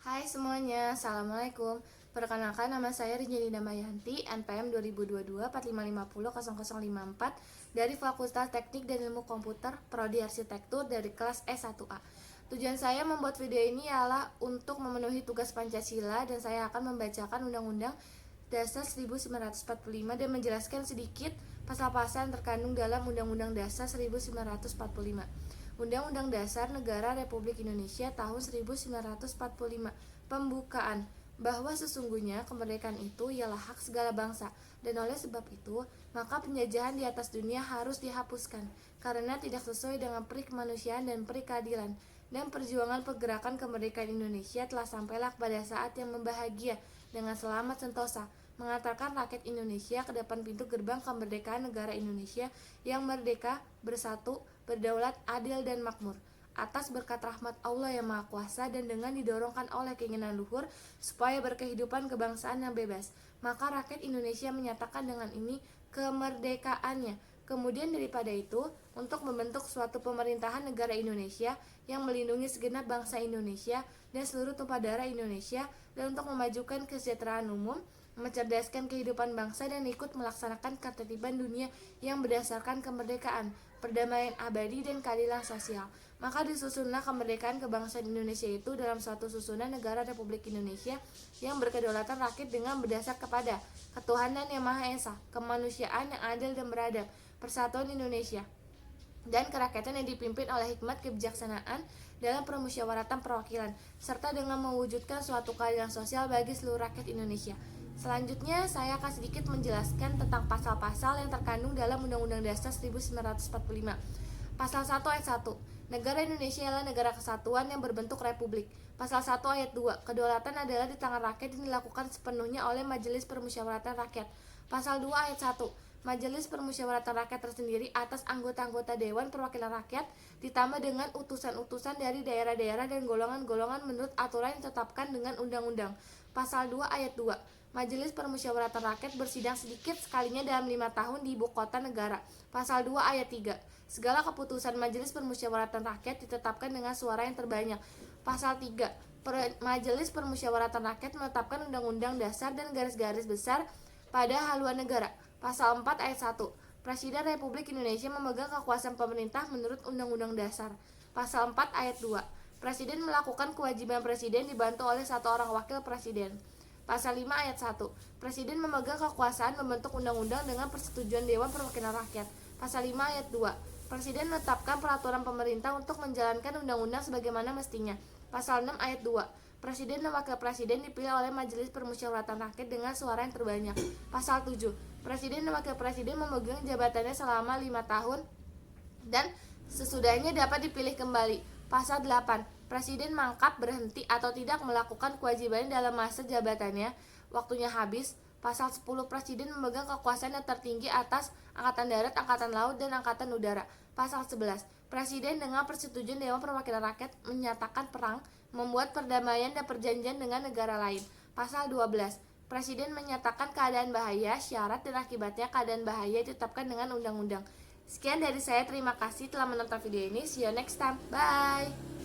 Hai semuanya, Assalamualaikum. Perkenalkan, nama saya Rinjalina Mayanti, NPM 2022 45500054 dari Fakultas Teknik dan Ilmu Komputer, Prodi Arsitektur dari kelas S1A. Tujuan saya membuat video ini ialah untuk memenuhi tugas Pancasila, dan saya akan membacakan Undang-Undang Dasar 1945 dan menjelaskan sedikit pasal-pasal yang terkandung dalam Undang-Undang Dasar 1945. Undang-Undang Dasar Negara Republik Indonesia tahun 1945. Pembukaan bahwa sesungguhnya kemerdekaan itu ialah hak segala bangsa, dan oleh sebab itu maka penjajahan di atas dunia harus dihapuskan karena tidak sesuai dengan peri kemanusiaan dan peri keadilan, dan perjuangan pergerakan kemerdekaan Indonesia telah sampailah pada saat yang membahagia dengan selamat sentosa mengantarkan rakyat Indonesia ke depan pintu gerbang kemerdekaan negara Indonesia yang merdeka, bersatu, berdaulat, adil, dan makmur. Atas berkat rahmat Allah yang Maha Kuasa dan dengan didorongkan oleh keinginan luhur supaya berkehidupan kebangsaan yang bebas, maka rakyat Indonesia menyatakan dengan ini kemerdekaannya. Kemudian daripada itu, untuk membentuk suatu pemerintahan negara Indonesia yang melindungi segenap bangsa Indonesia dan seluruh tumpah darah Indonesia, dan untuk memajukan kesejahteraan umum, mencerdaskan kehidupan bangsa, dan ikut melaksanakan ketertiban dunia yang berdasarkan kemerdekaan, perdamaian abadi, dan keadilan sosial. Maka disusunlah kemerdekaan kebangsaan Indonesia itu dalam suatu susunan negara Republik Indonesia yang berkedaulatan rakyat dengan berdasar kepada ketuhanan yang Maha Esa, kemanusiaan yang adil dan beradab, persatuan Indonesia, dan kerakyatan yang dipimpin oleh hikmat kebijaksanaan dalam permusyawaratan perwakilan, serta dengan mewujudkan suatu keadilan sosial bagi seluruh rakyat Indonesia. Selanjutnya, saya akan sedikit menjelaskan tentang pasal-pasal yang terkandung dalam Undang-Undang Dasar 1945. Pasal 1 ayat 1. Negara Indonesia adalah negara kesatuan yang berbentuk republik. Pasal 1 ayat 2. Kedaulatan adalah di tangan rakyat yang dilakukan sepenuhnya oleh Majelis Permusyawaratan Rakyat. Pasal 2 ayat 1. Majelis Permusyawaratan Rakyat tersendiri atas anggota-anggota Dewan Perwakilan Rakyat ditambah dengan utusan-utusan dari daerah-daerah dan golongan-golongan menurut aturan yang ditetapkan dengan undang-undang. Pasal 2 ayat 2. Majelis Permusyawaratan Rakyat bersidang sedikit sekalinya dalam 5 tahun di ibu kota negara. Pasal 2 ayat 3. Segala keputusan Majelis Permusyawaratan Rakyat ditetapkan dengan suara yang terbanyak. Pasal 3. Majelis Permusyawaratan Rakyat menetapkan undang-undang dasar dan garis-garis besar pada haluan negara. Pasal 4 ayat 1. Presiden Republik Indonesia memegang kekuasaan pemerintah menurut Undang-Undang Dasar. Pasal 4 ayat 2. Presiden melakukan kewajiban presiden dibantu oleh satu orang wakil presiden. Pasal 5 ayat 1. Presiden memegang kekuasaan membentuk undang-undang dengan persetujuan Dewan Perwakilan Rakyat. Pasal 5 ayat 2. Presiden menetapkan peraturan pemerintah untuk menjalankan undang-undang sebagaimana mestinya. Pasal 6 ayat 2. Presiden dan wakil presiden dipilih oleh Majelis Permusyawaratan Rakyat dengan suara yang terbanyak. Pasal 7. Presiden dan wakil presiden memegang jabatannya selama 5 tahun dan sesudahnya dapat dipilih kembali. Pasal 8. Presiden mangkat, berhenti, atau tidak melakukan kewajibannya dalam masa jabatannya waktunya habis. Pasal 10. Presiden memegang kekuasaan yang tertinggi atas Angkatan Darat, Angkatan Laut, dan Angkatan Udara. Pasal 11. Presiden dengan persetujuan Dewan Perwakilan Rakyat menyatakan perang, membuat perdamaian dan perjanjian dengan negara lain. Pasal 12. Presiden menyatakan keadaan bahaya, syarat dan akibatnya keadaan bahaya ditetapkan dengan undang-undang. Sekian dari saya, terima kasih telah menonton video ini. See you next time. Bye.